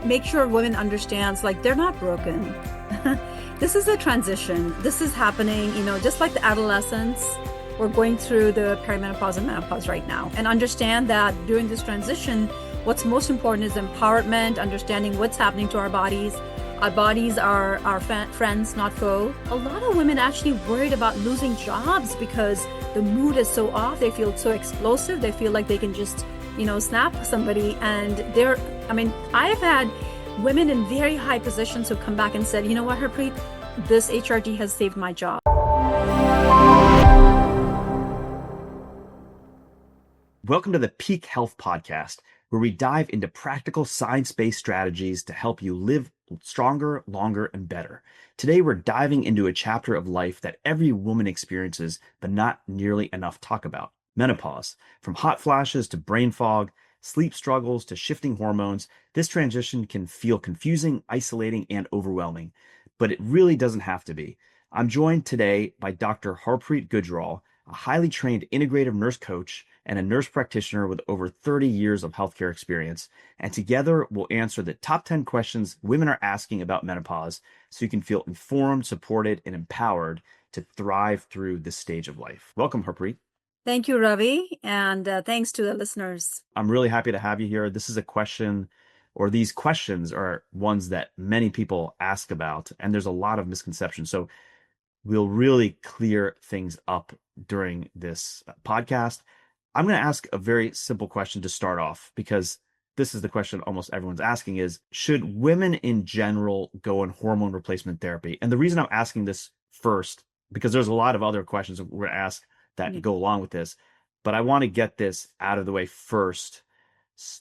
make sure women understands like they're not broken. This is a transition. This is happening, just like the adolescence. We're going through the perimenopause and menopause right now, and understand that during this transition, what's most important is empowerment, understanding what's happening to our bodies. Our bodies are our friends, not foe. A lot of women actually worried about losing jobs because the mood is so off. They feel so explosive. They feel like they can just, snap somebody. And I've had women in very high positions who come back and said, you know what, Harpreet, this HRT has saved my job. Welcome to the Peak Health Podcast, where we dive into practical science-based strategies to help you live stronger, longer, and better. Today, we're diving into a chapter of life that every woman experiences, but not nearly enough talk about: menopause. From hot flashes to brain fog, sleep struggles to shifting hormones, this transition can feel confusing, isolating, and overwhelming, but it really doesn't have to be. I'm joined today by Dr. Harpreet Gujral, a highly trained integrative nurse coach and a nurse practitioner with over 30 years of healthcare experience. And together we'll answer the top 10 questions women are asking about menopause so you can feel informed, supported, and empowered to thrive through this stage of life. Welcome, Harpreet. Thank you, Ravi, and thanks to the listeners. I'm really happy to have you here. This is a question, or these questions are ones that many people ask about, and there's a lot of misconceptions. So we'll really clear things up during this podcast. I'm going to ask a very simple question to start off, because this is the question almost everyone's asking is, should women in general go on hormone replacement therapy? And the reason I'm asking this first, because there's a lot of other questions that we're going to ask that go along with this, but I want to get this out of the way first,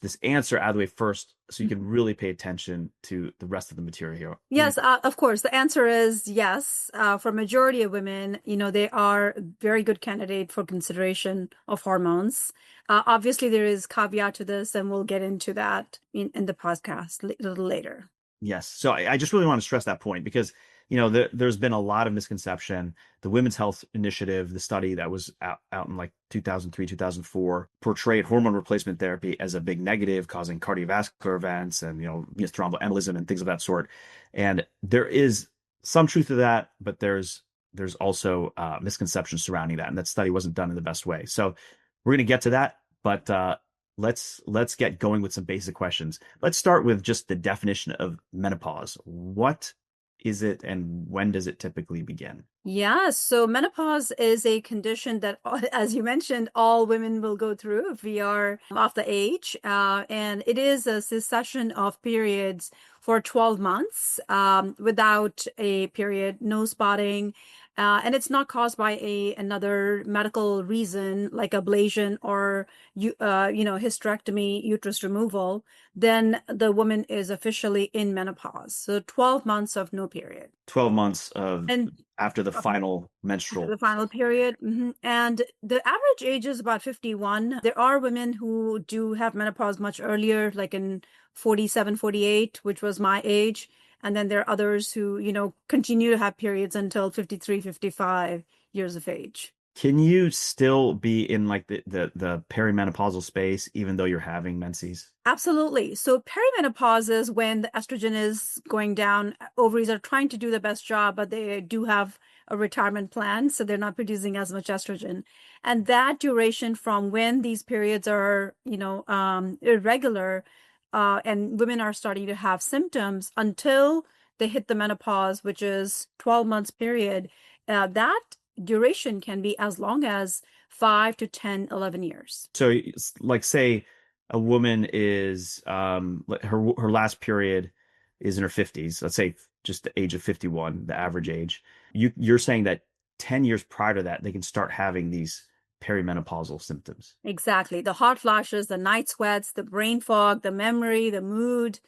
this answer out of the way first, so you can really pay attention to the rest of the material here. Yes, of course. The answer is yes. For majority of women, they are a very good candidate for consideration of hormones. Obviously, there is caveat to this, and we'll get into that in the podcast a little later. Yes. So I just really want to stress that point, because there's been a lot of misconception. The Women's Health Initiative, the study that was out in like 2003, 2004, portrayed hormone replacement therapy as a big negative, causing cardiovascular events and, thromboembolism and things of that sort. And there is some truth to that, but there's also misconceptions surrounding that. And that study wasn't done in the best way. So we're going to get to that, but let's get going with some basic questions. Let's start with just the definition of menopause. What is it, and when does it typically begin? Yeah, so menopause is a condition that, as you mentioned, all women will go through if we are of the age. And it is a succession of periods for 12 months without a period, no spotting. And it's not caused by another medical reason like ablation or hysterectomy, uterus removal. Then the woman is officially in menopause. So 12 months of no period. 12 months after the final menstrual. The final period. Mm-hmm. And the average age is about 51. There are women who do have menopause much earlier, like in 47, 48, which was my age. And then there are others who, continue to have periods until 53, 55 years of age. Can you still be in like the perimenopausal space even though you're having menses? Absolutely. So perimenopause is when the estrogen is going down. Ovaries are trying to do the best job, but they do have a retirement plan, so they're not producing as much estrogen. And that duration from when these periods are, irregular, and women are starting to have symptoms until they hit the menopause, which is 12 months period, that duration can be as long as 5 to 10, 11 years. So like say a woman is her last period is in her 50s, let's say just the age of 51, the average age. You're saying that 10 years prior to that, they can start having these perimenopausal symptoms. Exactly. The hot flashes, the night sweats, the brain fog, the memory, the mood,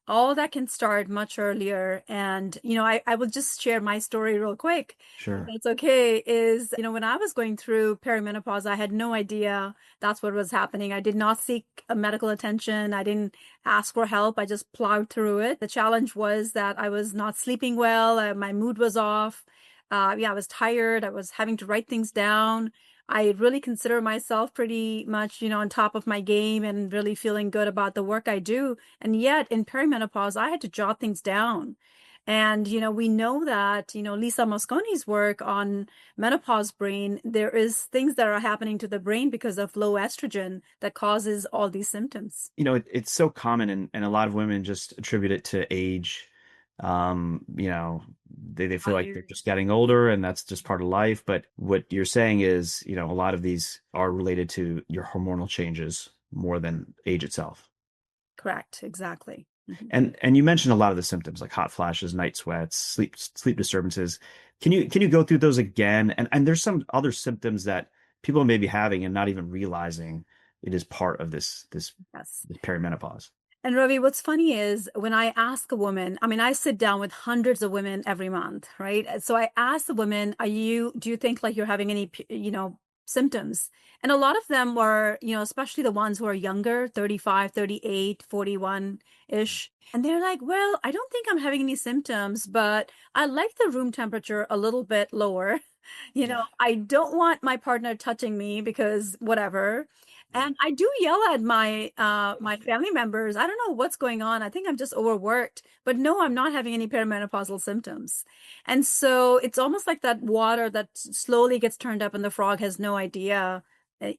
all that can start much earlier. And, I will just share my story real quick. Sure. That's okay. Is, when I was going through perimenopause, I had no idea that's what was happening. I did not seek medical attention. I didn't ask for help. I just plowed through it. The challenge was that I was not sleeping well. My mood was off. I was tired. I was having to write things down. I really consider myself pretty much, on top of my game and really feeling good about the work I do. And yet in perimenopause, I had to jot things down. And, we know that, Lisa Mosconi's work on menopause brain, there is things that are happening to the brain because of low estrogen that causes all these symptoms. It's so common, and a lot of women just attribute it to age. They feel like they're just getting older and that's just part of life. But what you're saying is, a lot of these are related to your hormonal changes more than age itself. Correct, exactly. Mhm. And you mentioned a lot of the symptoms like hot flashes, night sweats, sleep disturbances. Can you go through those again? And there's some other symptoms that people may be having and not even realizing it is part of Yes. this perimenopause. And Ravi, what's funny is when I ask a woman, I mean, I sit down with hundreds of women every month, right? So I ask the women, do you think like you're having any, symptoms? And a lot of them were, especially the ones who are younger, 35, 38, 41-ish. And they're like, well, I don't think I'm having any symptoms, but I like the room temperature a little bit lower. I don't want my partner touching me because whatever. And I do yell at my family members. I don't know what's going on. I think I'm just overworked. But no, I'm not having any perimenopausal symptoms. And so it's almost like that water that slowly gets turned up and the frog has no idea, they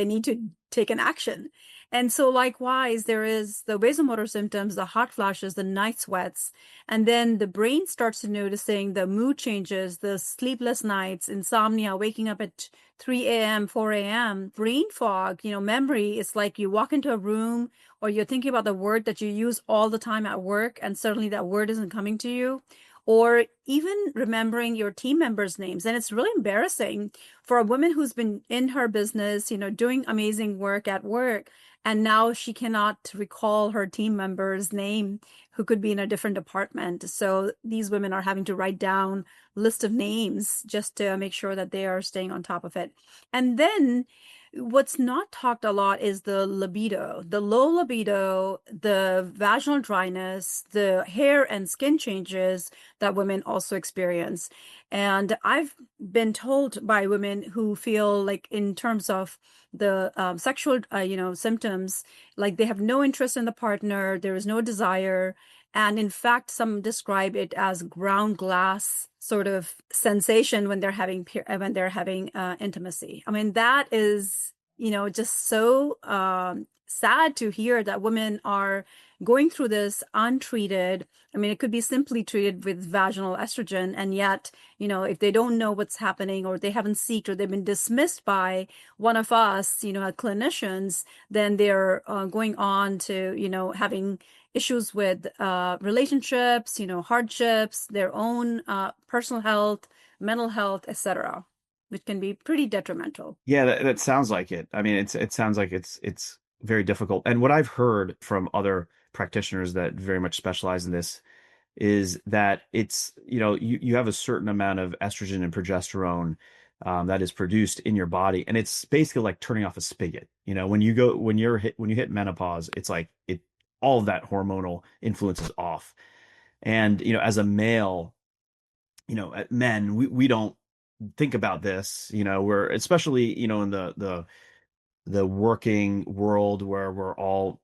need to take an action. And so likewise, there is the vasomotor symptoms, the hot flashes, the night sweats, and then the brain starts to noticing the mood changes, the sleepless nights, insomnia, waking up at 3 a.m., 4 a.m., brain fog, memory. It's like you walk into a room or you're thinking about the word that you use all the time at work, and suddenly that word isn't coming to you. Or even remembering your team members' names. And it's really embarrassing for a woman who's been in her business, doing amazing work at work, and now she cannot recall her team member's name who could be in a different department. So these women are having to write down list of names just to make sure that they are staying on top of it. And then what's not talked a lot is the libido, the low libido, the vaginal dryness, the hair and skin changes that women also experience. And I've been told by women who feel like in terms of the sexual, symptoms, like they have no interest in the partner, there is no desire. And in fact, some describe it as ground glass sort of sensation when they're having intimacy. I mean, that is, just so sad to hear that women are going through this untreated. I mean, it could be simply treated with vaginal estrogen, and yet, if they don't know what's happening or they haven't sought or they've been dismissed by one of us, clinicians, then they're going on to, having issues with relationships, hardships, their own personal health, mental health, etc., which can be pretty detrimental. Yeah, that sounds like it. I mean, it sounds like it's very difficult. And what I've heard from other practitioners that very much specialize in this is that it's, you have a certain amount of estrogen and progesterone that is produced in your body, and it's basically like turning off a spigot. When you hit menopause, it's like all of that hormonal influence is off. And as a male, men, we don't think about this. We're especially in the working world where we're all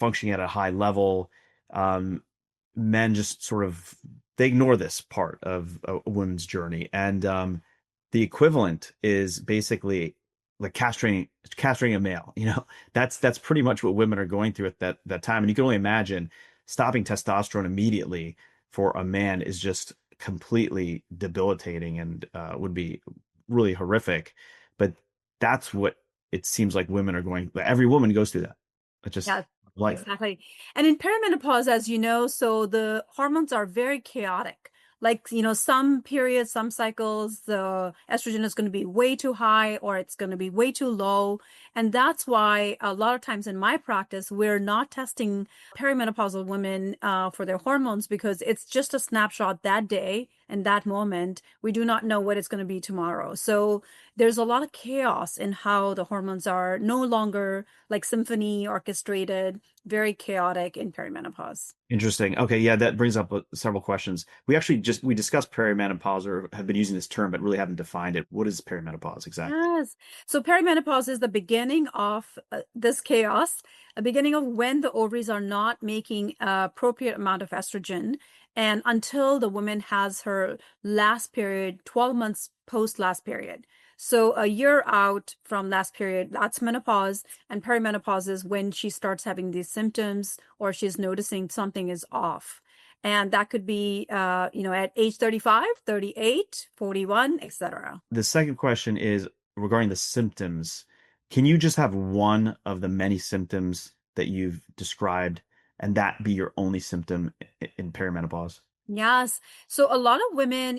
functioning at a high level. um Men just sort of, they ignore this part of a woman's journey, and the equivalent is basically like castrating a male. That's pretty much what women are going through at that time. And you can only imagine stopping testosterone immediately for a man is just completely debilitating, and would be really horrific. But that's what it seems like women are going. Every woman goes through that. It's just Yeah, life. exactly. And in perimenopause, as you know, so the hormones are very chaotic. Like, some periods, some cycles, the estrogen is going to be way too high or it's going to be way too low. And that's why a lot of times in my practice, we're not testing perimenopausal women for their hormones because it's just a snapshot that day and that moment. We do not know what it's going to be tomorrow. So there's a lot of chaos in how the hormones are no longer like symphony orchestrated, very chaotic in perimenopause. Interesting. Okay, yeah, that brings up several questions. We discussed perimenopause or have been using this term, but really haven't defined it. What is perimenopause exactly? Yes. So perimenopause is the beginning of this chaos, a beginning of when the ovaries are not making appropriate amount of estrogen. And until the woman has her last period, 12 months post last period. So a year out from last period, that's menopause. And perimenopause is when she starts having these symptoms or she's noticing something is off. And that could be, at age 35, 38, 41, etc. The second question is regarding the symptoms. Can you just have one of the many symptoms that you've described and that be your only symptom in perimenopause? Yes. So a lot of women,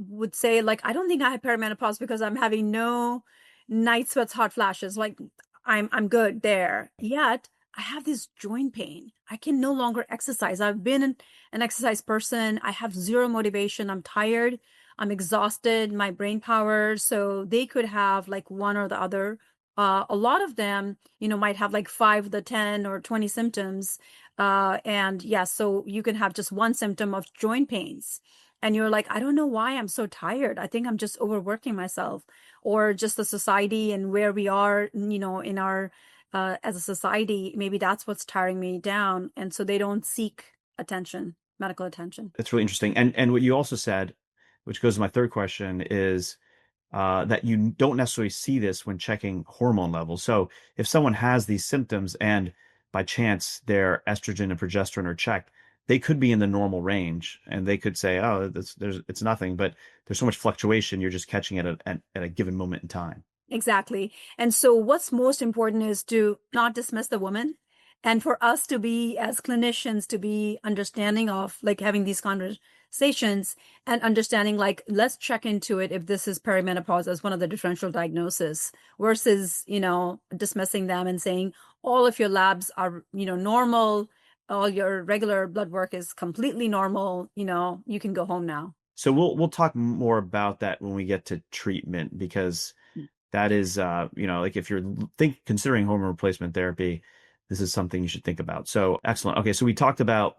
would say like, I don't think I have perimenopause because I'm having no night sweats, hot flashes. Like I'm good there. Yet I have this joint pain. I can no longer exercise. I've been an exercise person. I have zero motivation. I'm tired. I'm exhausted. My brain power. So they could have like one or the other. A lot of them, might have like 5 the 10 or 20 symptoms and yeah, so you can have just one symptom of joint pains. And you're like, I don't know why I'm so tired. I think I'm just overworking myself, or just the society and where we are, in our, as a society, maybe that's what's tiring me down. And so they don't seek attention, medical attention. That's really interesting. And what you also said, which goes to my third question, is that you don't necessarily see this when checking hormone levels. So if someone has these symptoms and by chance their estrogen and progesterone are checked, they could be in the normal range and they could say, oh, it's nothing, but there's so much fluctuation, you're just catching it at a given moment in time. Exactly. And so what's most important is to not dismiss the woman and for us to be as clinicians to be understanding of like having these conversations and understanding like let's check into it if this is perimenopause as one of the differential diagnosis versus, dismissing them and saying all of your labs are, normal, all your regular blood work is completely normal, you can go home now. So we'll talk more about that when we get to treatment because that is like if you're considering hormone replacement therapy, this is something you should think about. So excellent. Okay, so we talked about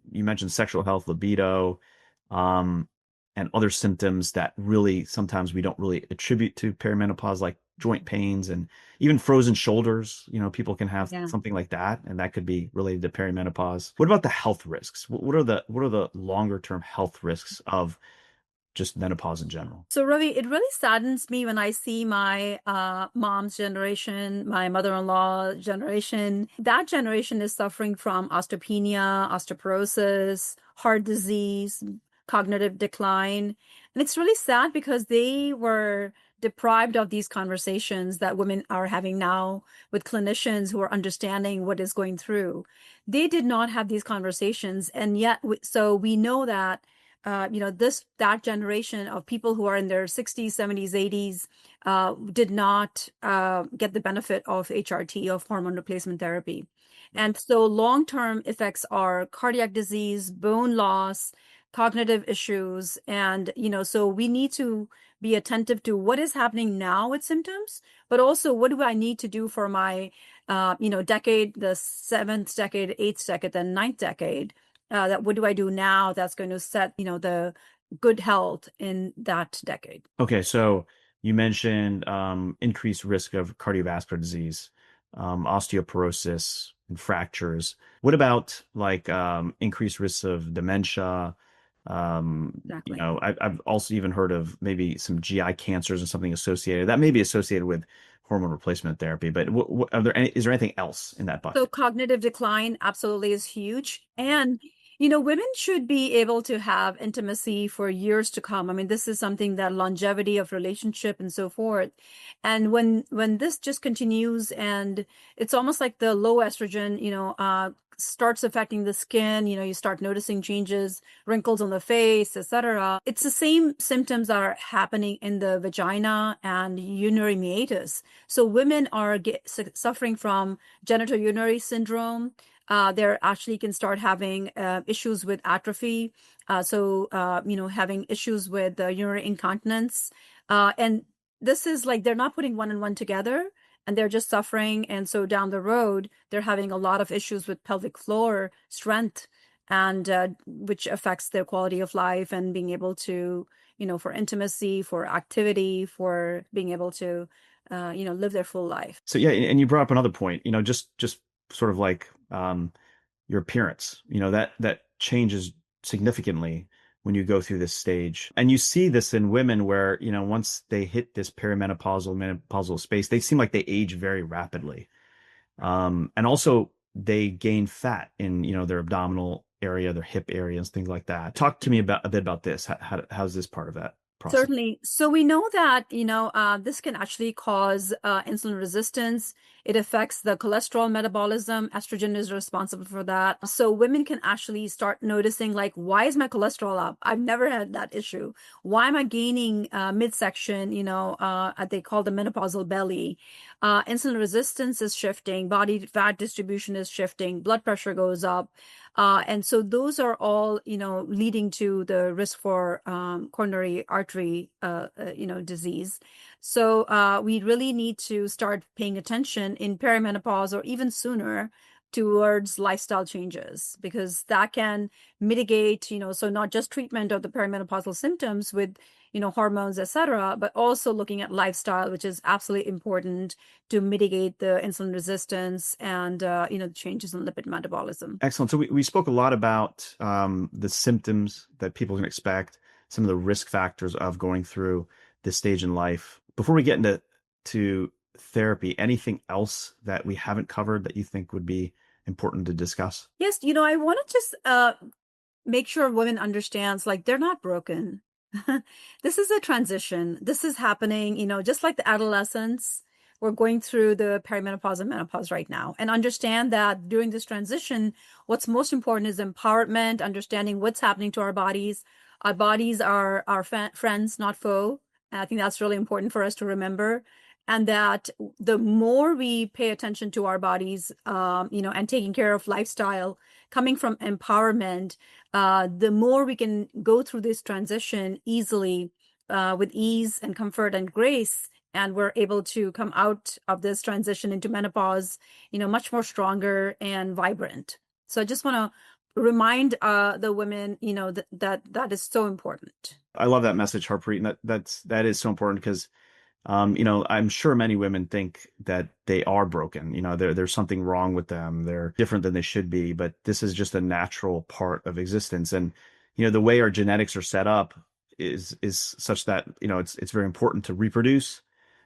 you mentioned sexual health, libido, and other symptoms that really sometimes we don't really attribute to perimenopause, like joint pains and even frozen shoulders. People can have something like that, and that could be related to perimenopause. What about the health risks? What are the longer term health risks of just menopause in general? So Ravi, it really saddens me when I see my mom's generation, my mother-in-law generation. That generation is suffering from osteopenia, osteoporosis, heart disease, cognitive decline. And it's really sad because they were deprived of these conversations that women are having now with clinicians who are understanding what is going through. They did not have these conversations. And yet, so we know that that generation of people who are in their 60s, 70s, 80s did not get the benefit of HRT, of hormone replacement therapy. And so long-term effects are cardiac disease, bone loss, cognitive issues. And, so we need to be attentive to what is happening now with symptoms, but also what do I need to do for my, decade, the 7th decade, 8th decade, then 9th decade. That what do I do now that's going to set, the good health in that decade? Okay, so you mentioned increased risk of cardiovascular disease, osteoporosis, and fractures. What about like increased risks of dementia? Exactly. I've also even heard of maybe some GI cancers and something associated that may be associated with hormone replacement therapy. But is there anything else in that So bucket? cognitive decline absolutely is huge. And, Women should be able to have intimacy for years to come. I mean, this is something that longevity of relationship and so forth. And when this just continues and it's almost like the low estrogen, starts affecting the skin, you start noticing changes, wrinkles on the face, etc. It's the same symptoms that are happening in the vagina and urinary meatus. So women are suffering from genitourinary syndrome. They actually can start having issues with atrophy. Having issues with urinary incontinence. And this is like they're not putting one and one together and they're just suffering. And so down the road, they're having a lot of issues with pelvic floor strength and which affects their quality of life and being able to, for intimacy, for activity, for being able to, live their full life. So yeah, and you brought up another point, just sort of like your appearance, that changes significantly when you go through this stage. And you see this in women where, once they hit this perimenopausal, menopausal space, they seem like they age very rapidly. And also they gain fat in, their abdominal area, their hip areas, things like that. Talk to me a bit about this. How's this part of that process? Certainly. So we know that, this can actually cause insulin resistance. It affects the cholesterol metabolism. Estrogen is responsible for that. So women can actually start noticing, like, why is my cholesterol up? I've never had that issue. Why am I gaining midsection, they call the menopausal belly? Insulin resistance is shifting. Body fat distribution is shifting. Blood pressure goes up. And so those are all, leading to the risk for coronary artery, disease. So we really need to start paying attention in perimenopause or even sooner towards lifestyle changes because that can mitigate, so not just treatment of the perimenopausal symptoms with, hormones, etc., but also looking at lifestyle, which is absolutely important to mitigate the insulin resistance and, changes in lipid metabolism. Excellent. So we spoke a lot about the symptoms that people can expect, some of the risk factors of going through this stage in life. Before we get into therapy, anything else that we haven't covered that you think would be important to discuss? Yes, I want to just make sure women understands like they're not broken. This is a transition. This is happening, just like the adolescence. We're going through the perimenopause and menopause right now. And understand that during this transition, what's most important is empowerment, understanding what's happening to our bodies. Our bodies are our friends, not foe. And I think that's really important for us to remember. And that the more we pay attention to our bodies, and taking care of lifestyle, coming from empowerment, the more we can go through this transition easily, with ease and comfort and grace. And we're able to come out of this transition into menopause, much more stronger and vibrant. So I just want to remind the women, that is so important. I love that message, Harpreet. And that is so important because I'm sure many women think that they are broken. There's something wrong with them. They're different than they should be, but this is just a natural part of existence. And, the way our genetics are set up is such that, it's very important to reproduce,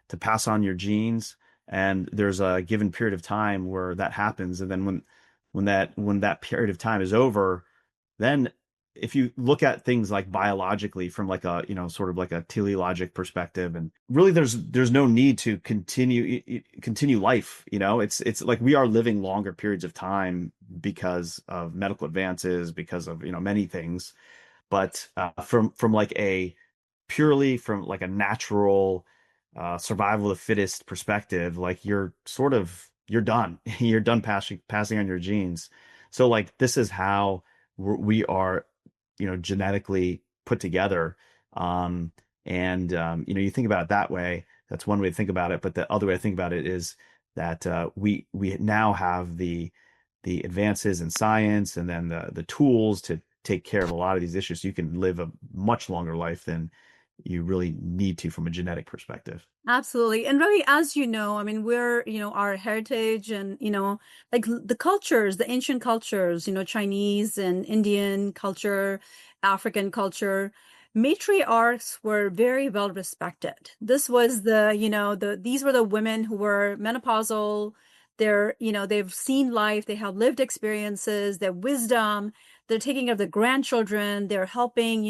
to pass on your genes. And there's a given period of time where that happens. And then when that period of time is over, then if you look at things like biologically from like a, sort of like a teleologic perspective, and really there's no need to continue life. It's like we are living longer periods of time because of medical advances, because of, many things. But from like a purely from like a natural survival of the fittest perspective, like you're done. You're done passing on your genes. So like this is how we are, genetically put together. You think about it that way. That's one way to think about it. But the other way to think about it is that we now have the advances in science and then the tools to take care of a lot of these issues. So you can live a much longer life than you really need to from a genetic perspective. Absolutely. And really, as you know, I mean, we're, our heritage and, like the cultures, the ancient cultures, Chinese and Indian culture, African culture, matriarchs were very well respected. This was these were the women who were menopausal. they've seen life, they have lived experiences, their wisdom, they're taking care of the grandchildren, they're helping,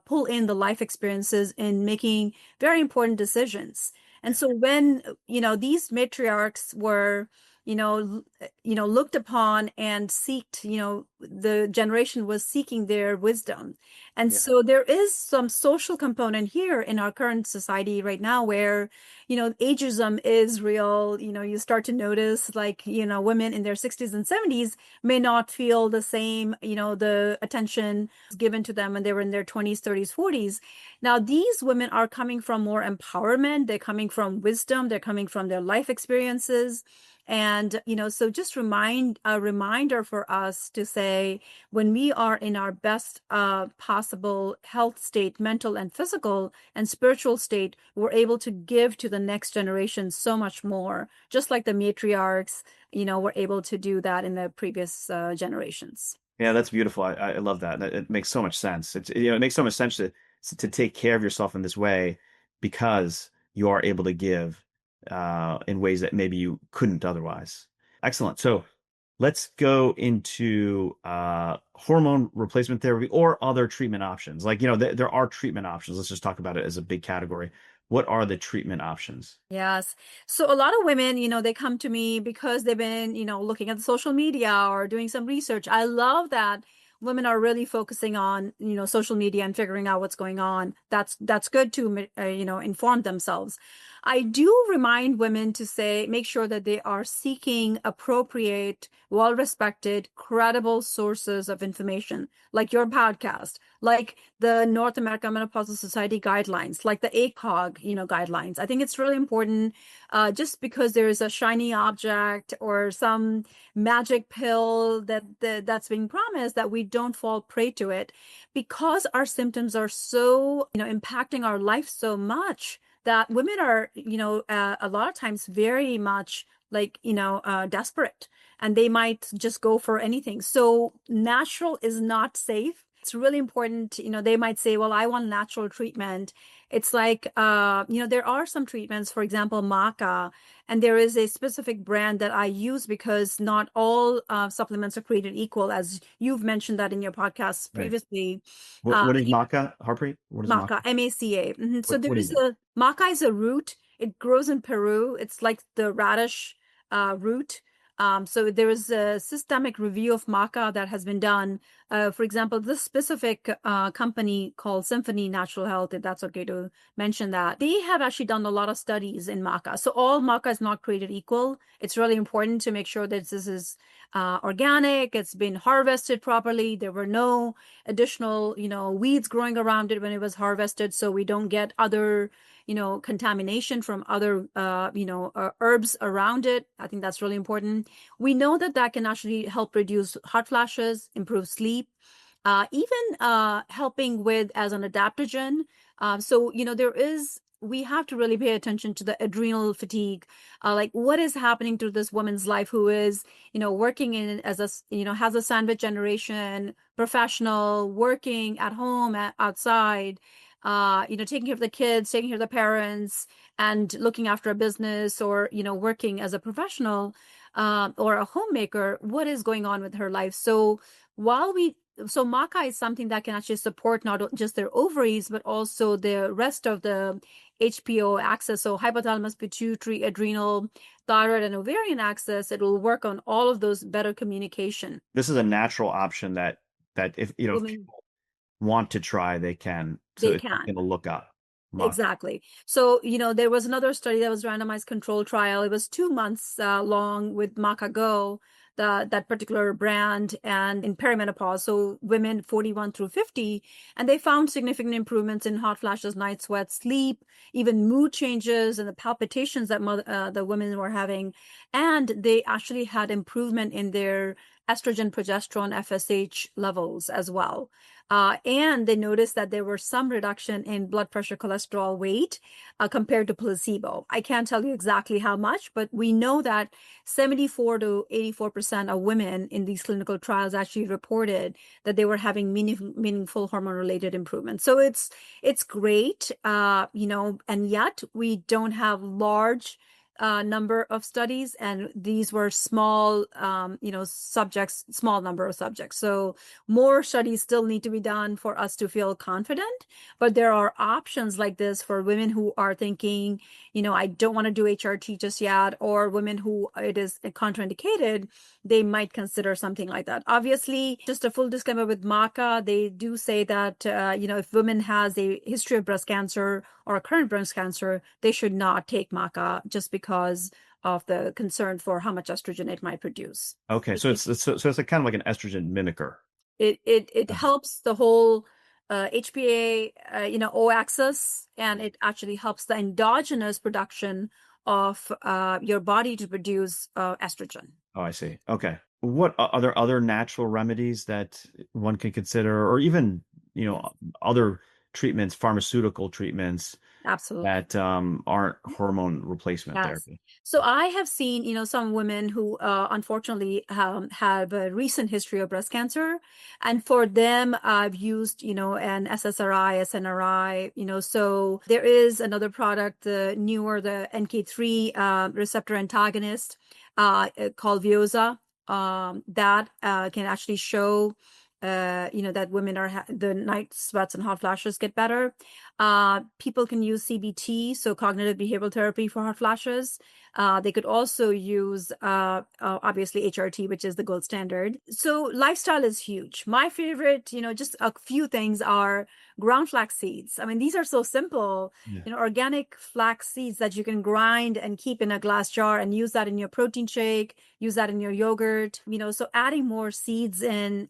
pull in the life experiences in making very important decisions. And so when, these matriarchs were, looked upon and seeked, the generation was seeking their wisdom. And Yeah. so there is some social component here in our current society right now where, ageism is real. You start to notice like, women in their 60s and 70s may not feel the same, the attention given to them when they were in their 20s, 30s, 40s. Now, these women are coming from more empowerment. They're coming from wisdom. They're coming from their life experiences. And, so just a reminder for us to say, when we are in our best possible health state, mental and physical and spiritual state, we're able to give to the next generation so much more, just like the matriarchs, were able to do that in the previous generations. Yeah, that's beautiful. I love that. It makes so much sense. It makes so much sense to take care of yourself in this way because you are able to give in ways that maybe you couldn't otherwise. Excellent. So let's go into hormone replacement therapy or other treatment options. Like, there are treatment options. Let's just talk about it as a big category. What are the treatment options? Yes. So a lot of women, they come to me because they've been, looking at the social media or doing some research. I love that women are really focusing on, social media and figuring out what's going on. That's good to, inform themselves. I do remind women to make sure that they are seeking appropriate, well-respected, credible sources of information, like your podcast, like the North American Menopausal Society guidelines, like the ACOG, guidelines. I think it's really important, just because there's a shiny object or some magic pill that's being promised, that we don't fall prey to it, because our symptoms are so, impacting our life so much that women are, a lot of times very much like, desperate, and they might just go for anything. So natural is not safe. It's really important, they might say, well, I want natural treatment. It's like, there are some treatments, for example, maca, and there is a specific brand that I use because not all supplements are created equal, as you've mentioned that in your podcast Right. previously. What is maca, Harpreet? What is maca? Maca, MACA. So What there's is it? maca is a root. It grows in Peru. It's like the radish root. So there is a systemic review of maca that has been done. For example, this specific company called Symphony Natural Health, if that's okay to mention that, they have actually done a lot of studies in maca. So all maca is not created equal. It's really important to make sure that this is organic. It's been harvested properly. There were no additional, weeds growing around it when it was harvested, so we don't get other, contamination from other, herbs around it. I think that's really important. We know that can actually help reduce hot flashes, improve sleep, even helping with as an adaptogen. So, we have to really pay attention to the adrenal fatigue, like what is happening to this woman's life who is, working in as a, has a sandwich generation, professional, working at home, outside, taking care of the kids, taking care of the parents, and looking after a business, or, working as a professional, or a homemaker. What is going on with her life? So maca is something that can actually support not just their ovaries, but also the rest of the HPO axis. So hypothalamus, pituitary, adrenal, thyroid, and ovarian axis. It will work on all of those, better communication. This is a natural option that if Women, people want to try, they can. So they it's can. something to look up. Maca. Exactly. So, there was another study that was randomized control trial. It was 2 months long with Maca Go, that particular brand, and in perimenopause. So women 41 through 50, and they found significant improvements in hot flashes, night sweats, sleep, even mood changes, and the palpitations that the women were having. And they actually had improvement in their estrogen, progesterone, FSH levels as well. And they noticed that there were some reduction in blood pressure, cholesterol, weight, compared to placebo. I can't tell you exactly how much, but we know that 74 to 84% of women in these clinical trials actually reported that they were having meaningful hormone-related improvements. So it's great, and yet we don't have large number of studies, and these were small, subjects, small number of subjects. So more studies still need to be done for us to feel confident. But there are options like this for women who are thinking, I don't want to do HRT just yet, or women who it is contraindicated, they might consider something like that. Obviously, just a full disclaimer with MACA, they do say that, if women has a history of breast cancer or a current breast cancer, they should not take MACA just because of the concern for how much estrogen it might produce. Okay, so it's a kind of like an estrogen mimicker. It helps the whole HPA, O axis, and it actually helps the endogenous production of your body to produce estrogen. Oh, I see. Okay. What are there other natural remedies that one can consider, or even, other treatments, pharmaceutical treatments Absolutely. that aren't hormone replacement Yes. therapy? So I have seen, some women who unfortunately have a recent history of breast cancer. And for them, I've used, an SSRI, SNRI, so there is another product, the newer, the NK3 receptor antagonist called Veoza, that can actually show that women the night sweats and hot flashes get better. People can use CBT, so cognitive behavioral therapy for hot flashes. They could also use, obviously, HRT, which is the gold standard. So lifestyle is huge. My favorite, just a few things are ground flax seeds. I mean, these are so simple, Yeah. organic flax seeds that you can grind and keep in a glass jar and use that in your protein shake, use that in your yogurt, so adding more seeds in,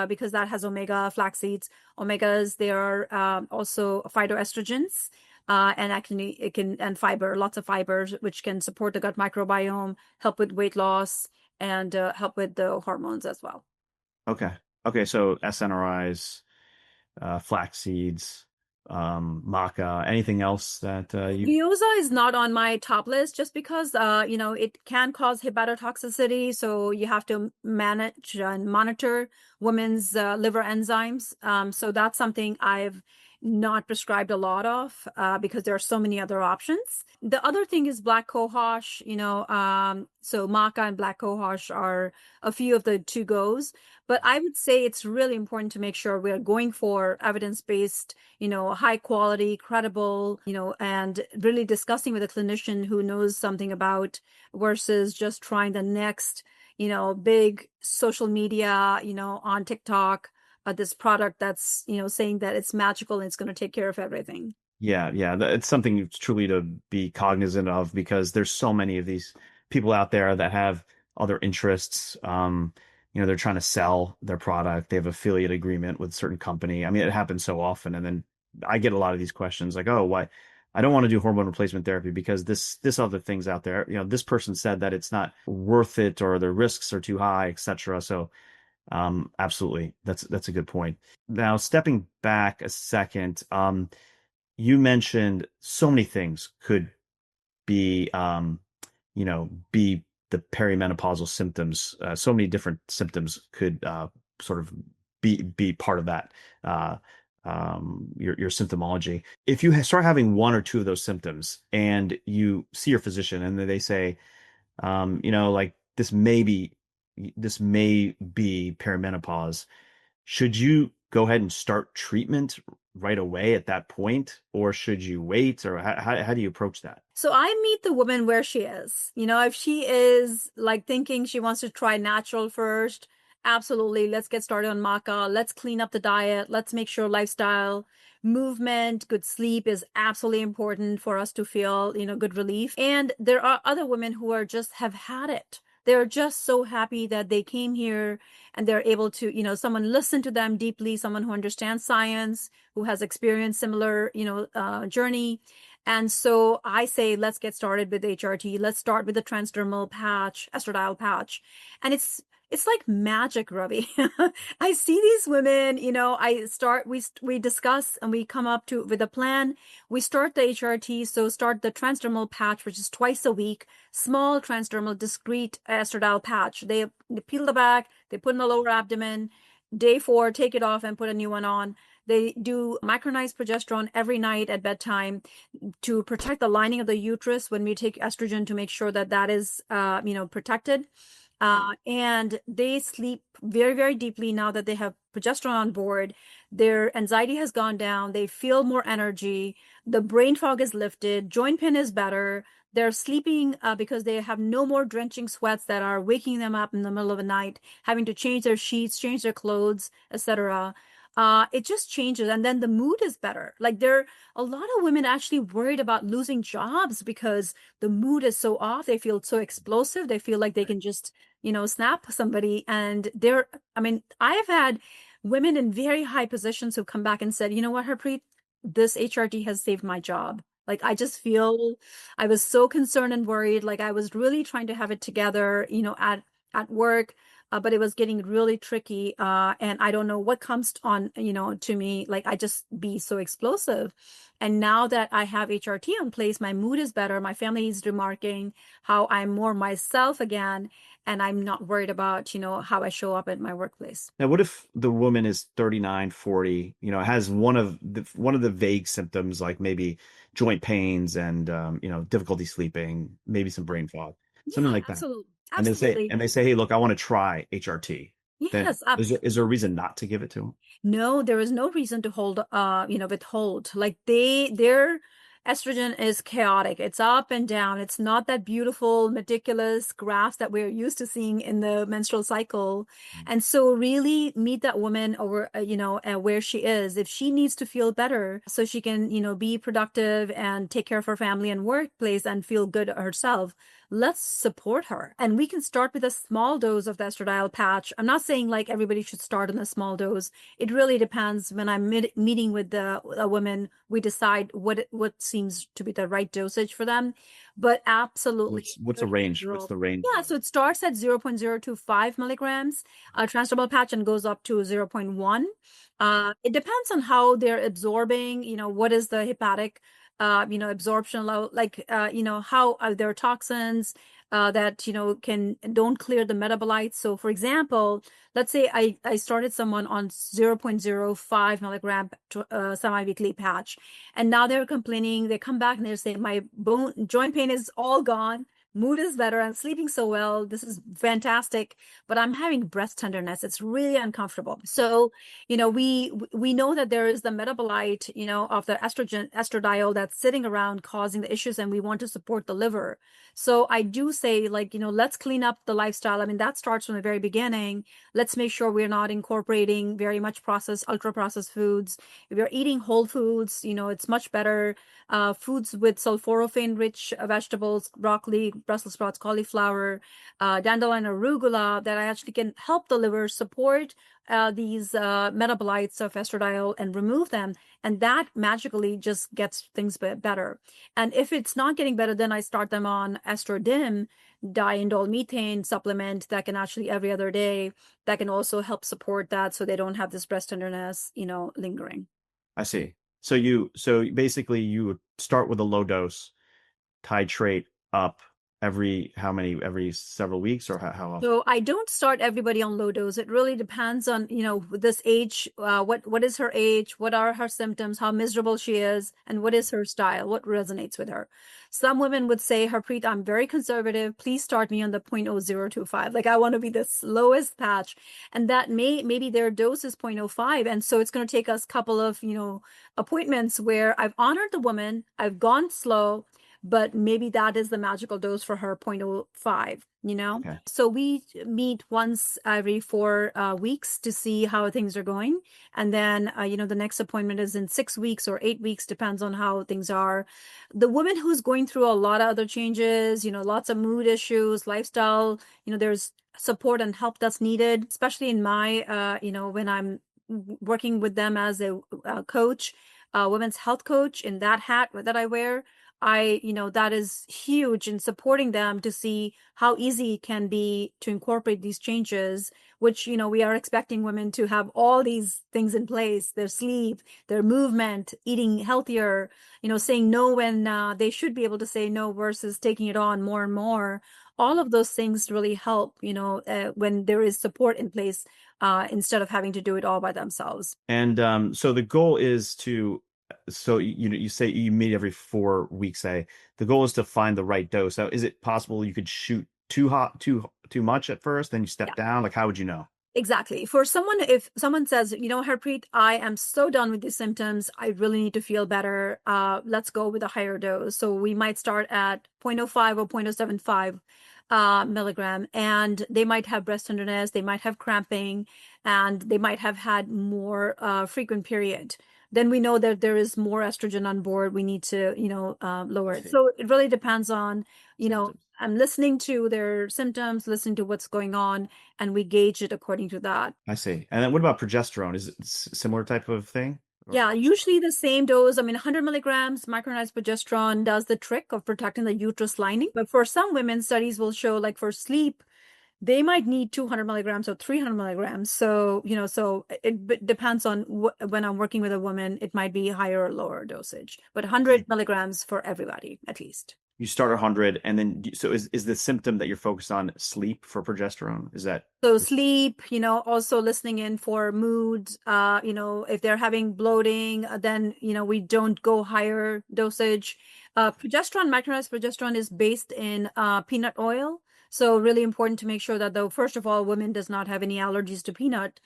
because that has omega flax seeds. Omegas, they are also phytoestrogens. And actually and fiber, lots of fibers, which can support the gut microbiome, help with weight loss, and help with the hormones as well. Okay. Okay. So SNRIs, flax seeds, maca, anything else that you? Veoza is not on my top list just because, it can cause hepatotoxicity. So you have to manage and monitor women's liver enzymes. So that's something I've not prescribed a lot of because there are so many other options. The other thing is black cohosh, so maca and black cohosh are a few of the to-goes. But I would say it's really important to make sure we're going for evidence-based, high quality, credible, and really discussing with a clinician who knows something about versus just trying the next, big social media, on TikTok, this product that's, saying that it's magical and it's going to take care of everything. Yeah, yeah, it's something truly to be cognizant of because there's so many of these people out there that have other interests. They're trying to sell their product. They have affiliate agreement with a certain company. I mean, it happens so often, and then I get a lot of these questions like, "Oh, why? I don't want to do hormone replacement therapy because this other thing's out there. This person said that it's not worth it or the risks are too high, etc." So, absolutely, that's a good point. Now, stepping back a second, you mentioned so many things could be, be the perimenopausal symptoms. So many different symptoms could sort of be part of that, your symptomology. If you start having one or two of those symptoms and you see your physician and they say, like this may be perimenopause, should you go ahead and start treatment right away at that point, or should you wait, or how do you approach that? So I meet the woman where she is. If she is like thinking she wants to try natural first, absolutely. Let's get started on maca. Let's clean up the diet. Let's make sure lifestyle, movement, good sleep is absolutely important for us to feel, good relief. And there are other women who are just have had it. They're just so happy that they came here and they're able to, someone listen to them deeply, someone who understands science, who has experienced similar, journey. And so I say, let's get started with HRT. Let's start with the transdermal patch, estradiol patch. And it's like magic, Ravi. I see these women, we discuss and we come up with a plan. We start the HRT. So start the transdermal patch, which is twice a week, small transdermal discrete estradiol patch. They peel the back, they put in the lower abdomen. day 4, take it off and put a new one on. They do micronized progesterone every night at bedtime to protect the lining of the uterus when we take estrogen, to make sure that that is, protected. And they sleep very, very deeply now that they have progesterone on board. Their anxiety has gone down. They feel more energy. The brain fog is lifted. Joint pain is better. They're sleeping because they have no more drenching sweats that are waking them up in the middle of the night, having to change their sheets, change their clothes, etc. It just changes. And then the mood is better. Like, there are a lot of women actually worried about losing jobs because the mood is so off. They feel so explosive. They feel like they can just, snap somebody. And I've had women in very high positions who come back and said, you know what, Harpreet, this HRT has saved my job. Like, I just feel I was so concerned and worried. Like, I was really trying to have it together, at work, but it was getting really tricky. And I don't know what comes on, to me. Like, I just be so explosive. And now that I have HRT in place, my mood is better. My family is remarking how I'm more myself again, and I'm not worried about, how I show up at my workplace. Now, what if the woman is 39, 40, has one of the vague symptoms, like maybe joint pains and difficulty sleeping, maybe some brain fog, something Yeah, like that. absolutely. And they say Absolutely. and they say, "Hey, look, I want to try HRT." Then Yes, is there a reason not to give it to them? no, there is no reason to withhold. Like, their estrogen is chaotic. It's up and down. It's not that beautiful, meticulous graphs that we're used to seeing in the menstrual cycle. And so really meet that woman over, where she is. If she needs to feel better so she can, be productive and take care of her family and workplace and feel good herself, let's support her. And we can start with a small dose of the estradiol patch. I'm not saying like everybody should start on a small dose. It really depends. When I'm meeting with a woman, we decide what seems to be the right dosage for them. But absolutely What's the encourage the range? What's girl. the range Yeah, so it starts at 0.025 milligrams transdermal patch, and goes up to zero point 0.1. It depends on how they're absorbing, what is the hepatic absorption level, like, how are there toxins that, don't clear the metabolites. So for example, let's say I started someone on 0.05 milligram semi-weekly patch, and now they're complaining, they come back and they're saying, my joint pain is all gone. Mood is better. I'm sleeping so well. This is fantastic, but I'm having breast tenderness. It's really uncomfortable. So, we know that there is the metabolite, of the estradiol that's sitting around causing the issues, and we want to support the liver. So I do say, like, let's clean up the lifestyle. I mean, that starts from the very beginning. Let's make sure we're not incorporating very much processed, ultra processed foods. If you're eating whole foods, it's much better. Foods with sulforaphane rich vegetables, broccoli, Brussels sprouts, cauliflower, dandelion, arugula, that actually can help the liver support these metabolites of estradiol and remove them. And that magically just gets things better. And if it's not getting better, then I start them on estrodim, diindole methane supplement that can actually every other day, that can also help support that, so they don't have this breast tenderness, lingering. I see. So basically you would start with a low dose, titrate up every several weeks, or how often? So I don't start everybody on low dose. It really depends on, this age, what is her age, what are her symptoms, how miserable she is, and what is her style, what resonates with her. Some women would say, Harpreet, I'm very conservative. Please start me on the 0.0025. Like, I want to be the slowest patch. And that maybe their dose is 0.05. And so it's going to take us a couple of, appointments where I've honored the woman, I've gone slow, but maybe that is the magical dose for her, 0.05. Okay. So we meet once every 4 weeks to see how things are going. And then, the next appointment is in 6 weeks or 8 weeks, depends on how things are. The woman who's going through a lot of other changes, lots of mood issues, lifestyle, there's support and help that's needed, especially in my, when I'm working with them as a coach, women's health coach, in that hat that I wear. That is huge in supporting them to see how easy it can be to incorporate these changes, which, we are expecting women to have all these things in place: their sleep, their movement, eating healthier, saying no when they should be able to say no versus taking it on more and more. All of those things really help, when there is support in place instead of having to do it all by themselves. And so the goal is to, so you say you meet every 4 weeks, say the goal is to find the right dose. So is it possible you could shoot too hot, too much at first, then you step down? Like, how would you know? Exactly. For someone, if someone says, Harpreet, I am so done with these symptoms, I really need to feel better. Let's go with a higher dose. So we might start at 0.05 or 0.075 milligram, and they might have breast tenderness, they might have cramping, and they might have had more frequent period. Then we know that there is more estrogen on board. We need to, lower it. So it really depends on, I'm listening to their symptoms, listening to what's going on, and we gauge it according to that. I see. And then what about progesterone? Is it similar type of thing? Yeah, usually the same dose. I mean, 100 milligrams micronized progesterone does the trick of protecting the uterus lining. But for some women, studies will show, like for sleep, they might need 200 milligrams or 300 milligrams. So, so it depends on when I'm working with a woman, it might be higher or lower dosage, but 100 milligrams for everybody, at least. You start 100, and then so is the symptom that you're focused on sleep for progesterone? Is that so sleep, also listening in for moods, if they're having bloating, then we don't go higher dosage. Progesterone, micronized progesterone is based in peanut oil. So really important to make sure that, though, first of all, women does not have any allergies to peanut.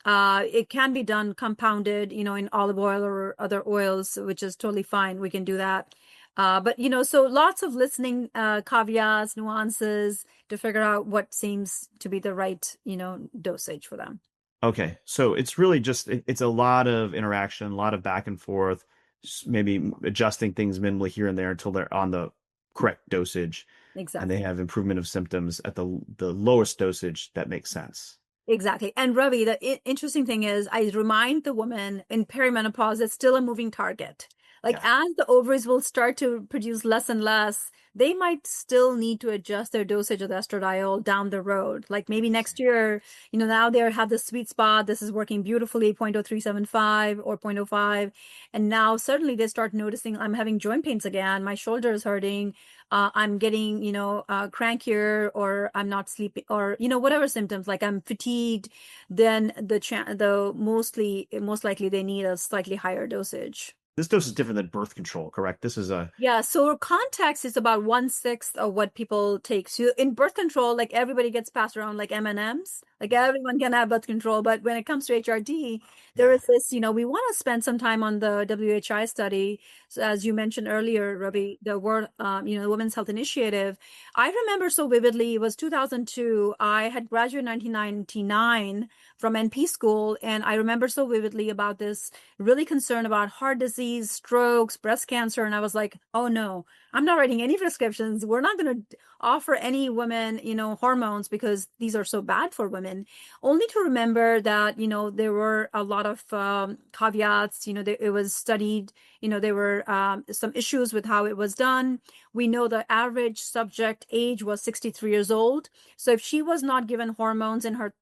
It can be done compounded, in olive oil or other oils, which is totally fine. We can do that. But, so lots of listening, caveats, nuances to figure out what seems to be the right, dosage for them. Okay. So it's really just, it's a lot of interaction, a lot of back and forth, maybe adjusting things minimally here and there until they're on the correct dosage. Exactly. And they have improvement of symptoms at the lowest dosage that makes sense. Exactly. And Ravi, the interesting thing is, I remind the woman in perimenopause, it's still a moving target. Like as the ovaries will start to produce less and less, they might still need to adjust their dosage of the estradiol down the road. Like maybe next year, now they have the sweet spot. This is working beautifully, 0.0375 or 0.05. And now suddenly they start noticing, I'm having joint pains again. My shoulder is hurting. I'm getting, crankier, or I'm not sleeping, or, whatever symptoms, like I'm fatigued, then most likely they need a slightly higher dosage. This dose is different than birth control, correct? This is Yeah, so context is about 1/6 of what people take. So in birth control, like everybody gets passed around like M&Ms. Like everyone can have birth control, but when it comes to HRT, there is this, we want to spend some time on the WHI study. So as you mentioned earlier, Ravi, the World, the Women's Health Initiative. I remember so vividly, it was 2002. I had graduated in 1999 from NP school, and I remember so vividly about this, really concerned about heart disease, strokes, breast cancer, and I was like, oh no, I'm not writing any prescriptions. We're not going to offer any women, hormones, because these are so bad for women. Only to remember that, there were a lot of caveats, it was studied, there were some issues with how it was done. We know the average subject age was 63 years old. So if she was not given hormones in her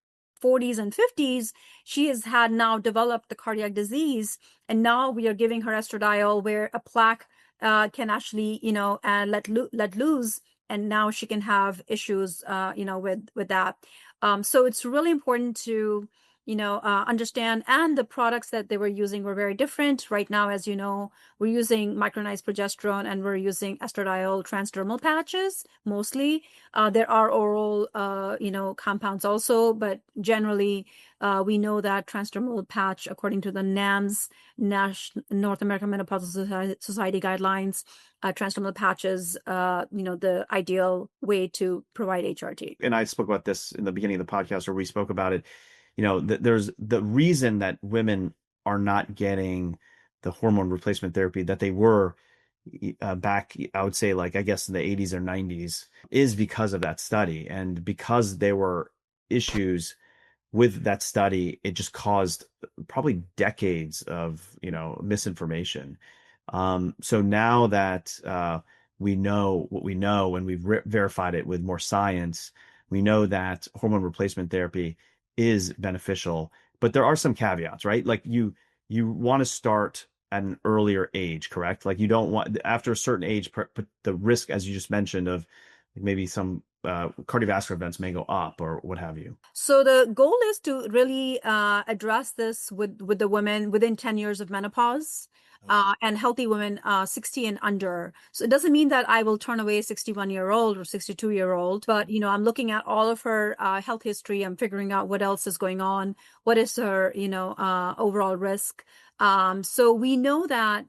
40s and 50s, she has had now developed the cardiac disease. And now we are giving her estradiol, where a plaque can actually, let loose. And now she can have issues, with that. So it's really important to, understand. And the products that they were using were very different. Right now, as you know, we're using micronized progesterone, and we're using estradiol transdermal patches mostly. There are oral, compounds also, but generally, we know that transdermal patch, according to the NAMS, North American Menopausal Society guidelines, transdermal patches, the ideal way to provide HRT. And I spoke about this in the beginning of the podcast, or we spoke about it. There's the reason that women are not getting the hormone replacement therapy that they were back, I would say, like, I guess in the 80s or 90s, is because of that study. And because there were issues with that study, it just caused probably decades of, misinformation. So now that we know what we know, and we've verified it with more science, we know that hormone replacement therapy is beneficial, but there are some caveats, right? Like you want to start at an earlier age, correct? Like you don't want, after a certain age, the risk, as you just mentioned, of maybe some cardiovascular events may go up or what have you. So the goal is to really address this with the women within 10 years of menopause. And healthy women 60 and under. So it doesn't mean that I will turn away a 61-year-old or 62-year-old, but I'm looking at all of her health history. I'm figuring out what else is going on. What is her, overall risk? So we know that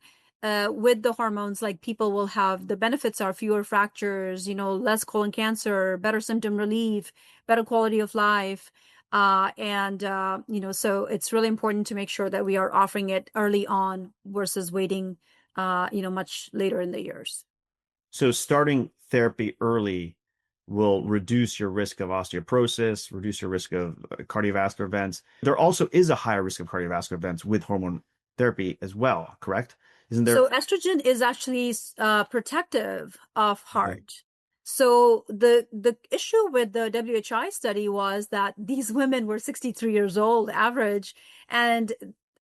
with the hormones, like people will have the benefits are fewer fractures, less colon cancer, better symptom relief, better quality of life. So it's really important to make sure that we are offering it early on versus waiting, much later in the years. So starting therapy early will reduce your risk of osteoporosis, reduce your risk of cardiovascular events. There also is a higher risk of cardiovascular events with hormone therapy as well, correct? Isn't there? So estrogen is actually protective of Okay. heart. So the issue with the WHI study was that these women were 63 years old average, and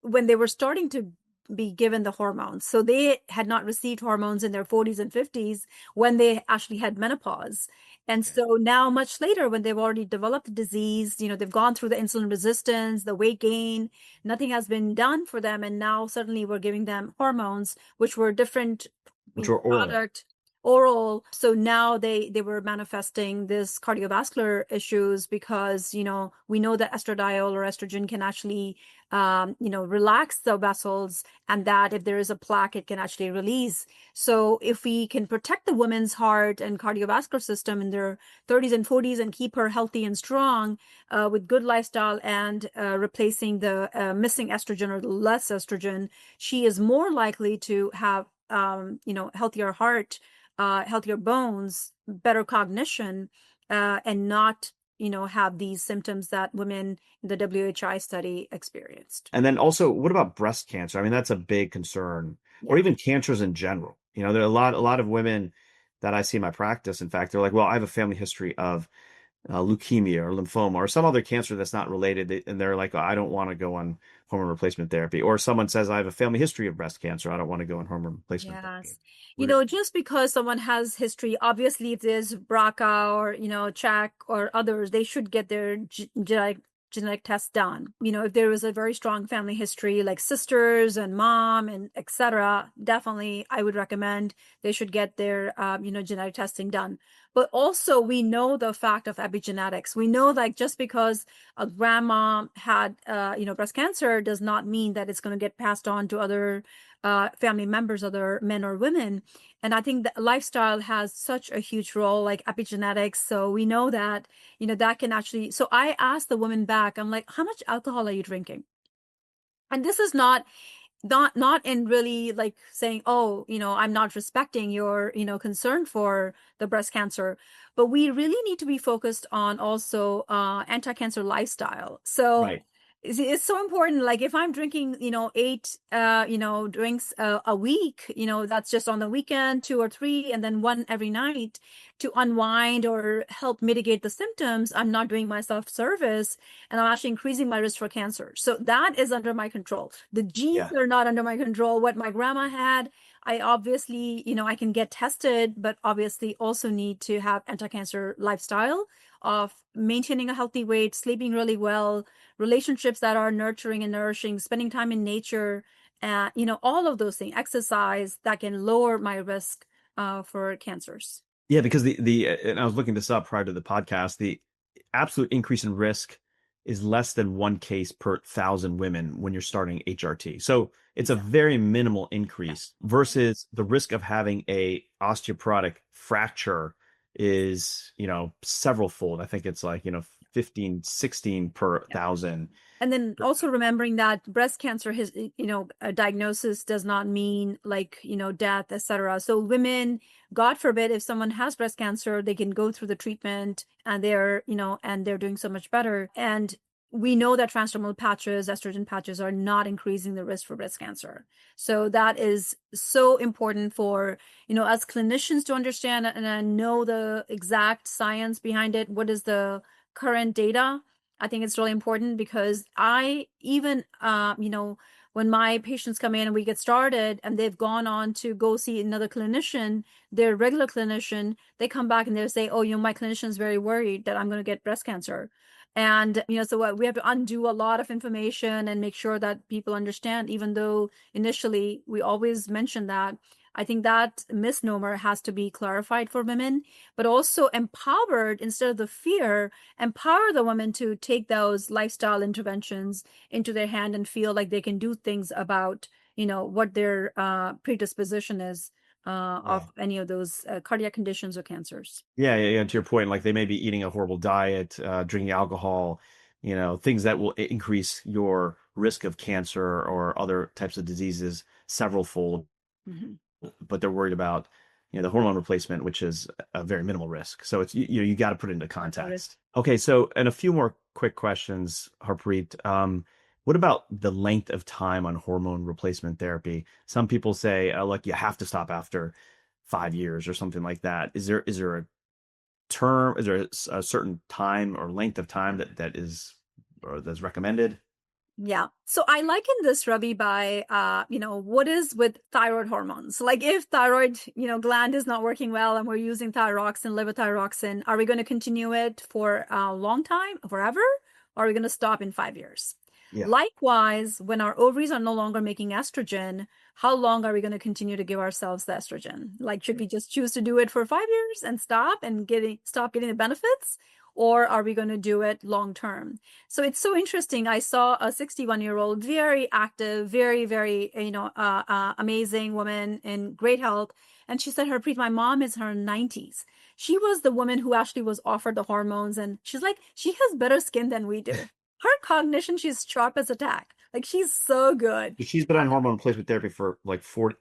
when they were starting to be given the hormones, so they had not received hormones in their 40s and 50s when they actually had menopause. And Okay. so now, much later, when they've already developed the disease, they've gone through the insulin resistance, the weight gain, nothing has been done for them. And now suddenly we're giving them hormones, which were different, Which are oral. product, oral. So now they were manifesting this cardiovascular issues because, we know that estradiol or estrogen can actually, relax the vessels, and that if there is a plaque, it can actually release. So if we can protect the woman's heart and cardiovascular system in their 30s and 40s and keep her healthy and strong with good lifestyle and replacing the missing estrogen or the less estrogen, she is more likely to have, healthier heart, healthier bones, better cognition, and not, have these symptoms that women in the WHI study experienced. And then also, what about breast cancer? I mean, that's a big concern, or Yeah. even cancers in general. There are a lot of women that I see in my practice. In fact, they're like, well, I have a family history of leukemia or lymphoma or some other cancer that's not related. And they're like, oh, I don't want to go on hormone replacement therapy. Or someone says, I have a family history of breast cancer. I don't want to go on hormone replacement therapy. Yes. What are- Just because someone has history, obviously if there's BRCA or, CHEK or others, they should get their genetic tests done. If there was a very strong family history, like sisters and mom and etc., definitely I would recommend they should get their, genetic testing done. But also we know the fact of epigenetics. We know like just because a grandma had, breast cancer does not mean that it's going to get passed on to other family members, other men or women. And I think that lifestyle has such a huge role, like epigenetics. So we know that, that can actually. So I asked the woman back, I'm like, how much alcohol are you drinking? And this is not in really like saying, oh, I'm not respecting your, concern for the breast cancer, but we really need to be focused on also anti-cancer lifestyle. So Right. it's so important. Like if I'm drinking, eight, drinks a week, that's just on the weekend, two or three, and then one every night to unwind or help mitigate the symptoms, I'm not doing myself service, and I'm actually increasing my risk for cancer. So that is under my control. The genes Yeah. are not under my control. What my grandma had, I obviously, I can get tested, but obviously also need to have anti-cancer lifestyle of maintaining a healthy weight, sleeping really well, relationships that are nurturing and nourishing, spending time in nature, all of those things, exercise that can lower my risk for cancers. Yeah, because and I was looking this up prior to the podcast, the absolute increase in risk is less than one case per 1,000 women when you're starting HRT. So it's a Exactly. very minimal increase Yeah. versus the risk of having a osteoporotic fracture is, several fold. I think it's like, 15, 16 per Yeah. 1,000. And then also remembering that breast cancer, a diagnosis does not mean like, death, etc. So women, God forbid, if someone has breast cancer, they can go through the treatment and they're doing so much better. And we know that transdermal patches, estrogen patches are not increasing the risk for breast cancer. So that is so important for, us clinicians to understand and know the exact science behind it. What is the current data? I think it's really important because I even, when my patients come in and we get started and they've gone on to go see another clinician, their regular clinician, they come back and they say, oh, my clinician is very worried that I'm going to get breast cancer. And, so we have to undo a lot of information and make sure that people understand, even though initially we always mention that. I think that misnomer has to be clarified for women, but also empowered instead of the fear, empower the women to take those lifestyle interventions into their hand and feel like they can do things about, what their predisposition is Yeah. of any of those cardiac conditions or cancers. Yeah. To your point, like they may be eating a horrible diet, drinking alcohol, things that will increase your risk of cancer or other types of diseases several fold. Mhm. But they're worried about the hormone replacement, which is a very minimal risk. So it's you got to put it into context. Okay, so and a few more quick questions, Harpreet. What about the length of time on hormone replacement therapy? Some people say, look, you have to stop after 5 years or something like that. Is there a term? Is there a certain time or length of time that is or that's recommended? Yeah. So I liken this, Ravi, by, what is with thyroid hormones? Like if thyroid, gland is not working well and we're using thyroxine, levothyroxine, are we going to continue it for a long time, forever? Or are we going to stop in 5 years? Yeah. Likewise, when our ovaries are no longer making estrogen, how long are we going to continue to give ourselves the estrogen? Like, should we just choose to do it for 5 years and stop and stop getting the benefits? Or are we going to do it long term? So it's so interesting. I saw a 61-year-old, very active, very, very, amazing woman in great health. And she said, Harpreet, my mom is in her 90s. She was the woman who actually was offered the hormones. And she's like, she has better skin than we do. Her cognition, she's sharp as a tack. Like she's so good. She's been on hormone replacement therapy for like 40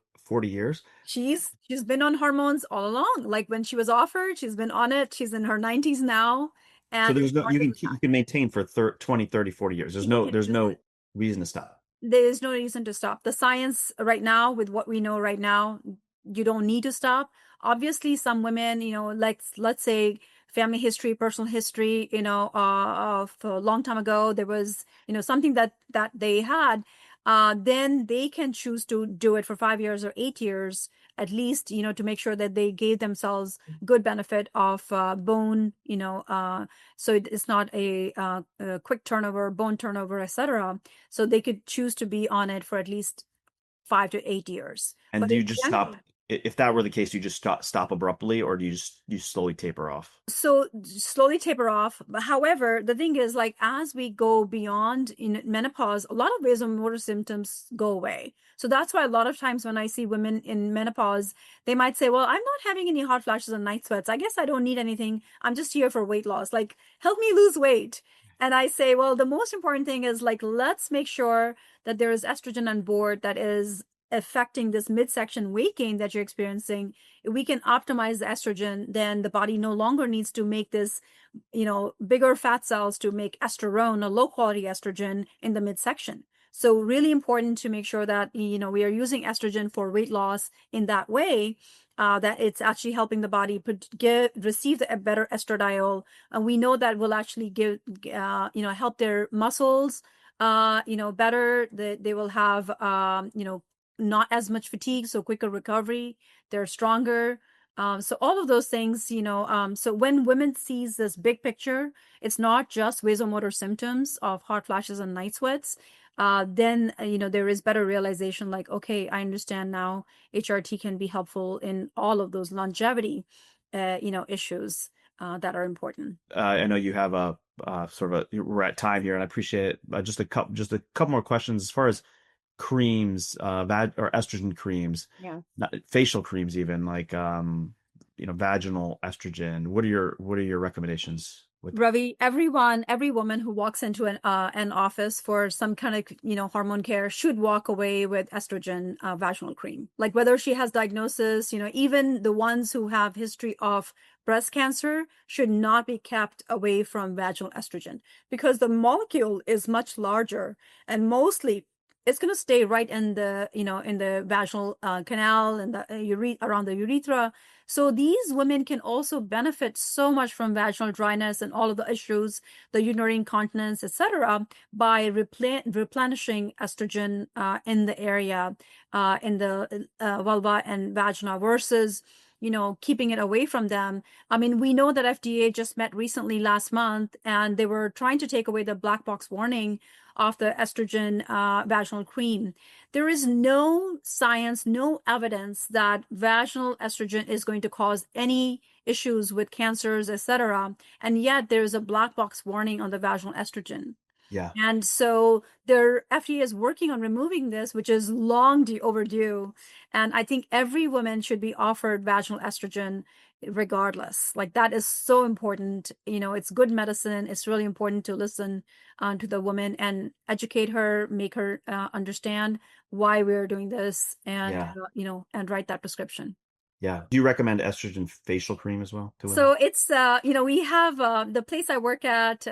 years. She's been on hormones all along. Like when she was offered, she's been on it. She's in her 90s now. So And there's no sharp as a you tack. can maintain for 20, 30, 40 years. She can There's no reason to stop. There is no reason to stop. The science right now, with what we know right now, you don't need to stop. Obviously, some women, like let's say family history, personal history, of a long time ago, there was, something that they had, then they can choose to do it for 5 years or 8 years at least, to make sure that they gave themselves good benefit of bone, so it's not a quick turnover, bone turnover, etc. So they could choose to be on it for at least 5 to 8 years. And But do you in just stop general, if that were the case, you just stop abruptly, or do you slowly taper off? so slowly taper off. However, the thing is, like as we go beyond in menopause, a lot of vasomotor symptoms go away. So that's why a lot of times when I see women in menopause, they might say, well, I'm not having any hot flashes and night sweats. I guess I don't need anything. I'm just here for weight loss. Like, help me lose weight. And I say, well, the most important thing is like, let's make sure that there is estrogen on board that is affecting this midsection weight gain that you're experiencing. If we can optimize the estrogen, then the body no longer needs to make this, bigger fat cells to make estrone, a low quality estrogen in the midsection. So really important to make sure that, we are using estrogen for weight loss in that way, that it's actually helping the body receive a better estradiol. And we know that will actually help their muscles, better. They will have, not as much fatigue, so quicker recovery. They're stronger. So all of those things, so when women sees this big picture, it's not just vasomotor symptoms of hot flashes and night sweats. Then, there is better realization like, okay, I understand now HRT can be helpful in all of those longevity, issues that are important. I know you have a sort of a we're at time here, and I appreciate it. Just a couple more questions as far as creams, or estrogen creams, Yeah. not, facial creams, even like vaginal estrogen. What are your recommendations with? Ravi, every woman who walks into an office for some kind of, hormone care should walk away with estrogen vaginal cream. Like whether she has diagnosis, even the ones who have history of breast cancer should not be kept away from vaginal estrogen because the molecule is much larger and mostly it's going to stay right in the, in the vaginal canal and the around the urethra. So these women can also benefit so much from vaginal dryness and all of the issues, the urinary incontinence, etc., by replenishing estrogen in the area, in the vulva and vagina versus keeping it away from them. I mean, we know that FDA just met recently last month, and they were trying to take away the black box warning of the estrogen vaginal cream. There is no science, no evidence that vaginal estrogen is going to cause any issues with cancers, etc. And yet there's a black box warning on the vaginal estrogen. Yeah. And so their FDA is working on removing this, which is long overdue. And I think every woman should be offered vaginal estrogen regardless. Like that is so important. It's good medicine. It's really important to listen to the woman and educate her, make her understand why we're doing this, and Yeah. and write that prescription. Yeah. Do you recommend estrogen facial cream as well to women? So it's, we have the place I work at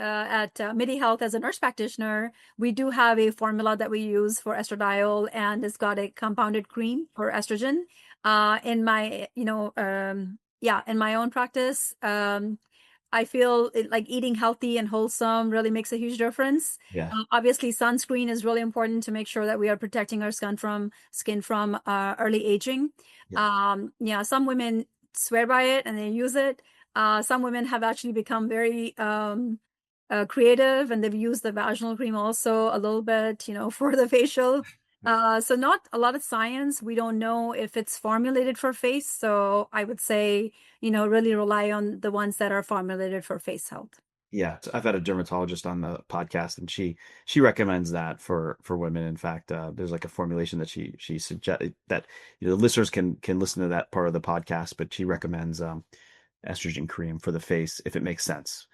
Midi Health as a nurse practitioner. We do have a formula that we use for estradiol, and it's got a compounded cream for estrogen. In my, in my own practice, I feel like eating healthy and wholesome really makes a huge difference. Yeah. Obviously, sunscreen is really important to make sure that we are protecting our skin from early aging. Yeah. Yeah, some women swear by it and they use it. Some women have actually become very creative, and they've used the vaginal cream also a little bit, for the facial. So not a lot of science. We don't know if it's formulated for face. So I would say, really rely on the ones that are formulated for face health. Yeah, so I've had a dermatologist on the podcast, and she recommends that for women. In fact, there's like a formulation that she suggested that listeners can listen to that part of the podcast, but she recommends estrogen cream for the face if it makes sense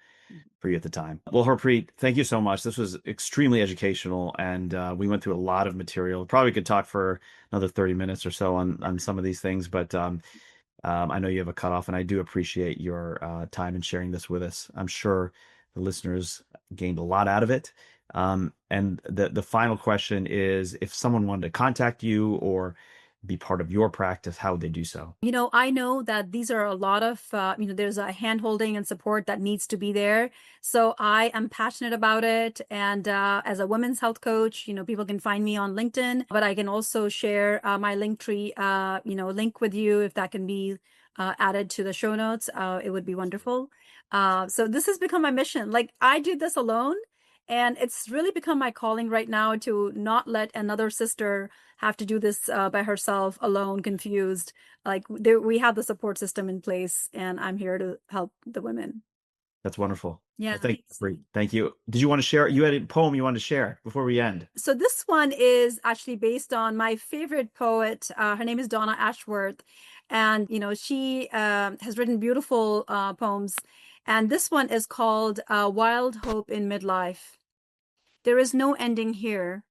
for you at the time. Well, Harpreet, thank you so much. This was extremely educational, and we went through a lot of material. Probably could talk for another 30 minutes or so on some of these things, but I know you have a cutoff, and I do appreciate your time and sharing this with us. I'm sure the listeners gained a lot out of it. And the final question is, if someone wanted to contact you or be part of your practice, how would they do so? I know that these are a lot of, there's a hand holding and support that needs to be there. So I am passionate about it. And as a women's health coach, people can find me on LinkedIn, but I can also share my Linktree, link with you if that can be added to the show notes. It would be wonderful. So this has become my mission. Like I do this alone. And it's really become my calling right now to not let another sister have to do this by herself, alone, confused. Like we have the support system in place, and I'm here to help the women. That's wonderful. Yeah. Well, thank you, Harpreet. Thank you. Did you want to share? You had a poem you wanted to share before we end. So this one is actually based on my favorite poet. Her name is Donna Ashworth, and she has written beautiful poems. And this one is called "Wild Hope in Midlife." There is no ending here,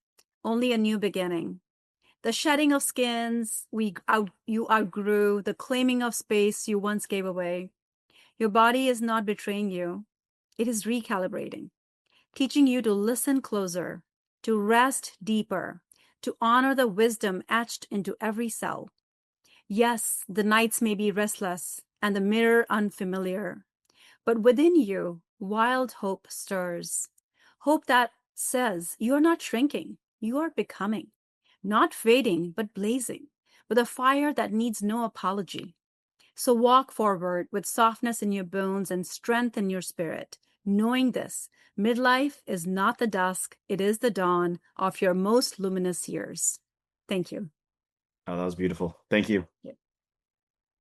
only a new beginning. The shedding of skins you outgrew, the claiming of space you once gave away. Your body is not betraying you. It is recalibrating, teaching you to listen closer, to rest deeper, to honor the wisdom etched into every cell. Yes, the nights may be restless and the mirror unfamiliar, but within you, wild hope stirs. Hope that says you are not shrinking, you are becoming, not fading, but blazing, with a fire that needs no apology. So walk forward with softness in your bones and strength in your spirit, knowing this: midlife is not the dusk, it is the dawn of your most luminous years. Thank you. Oh, that was beautiful. Thank you. Yeah.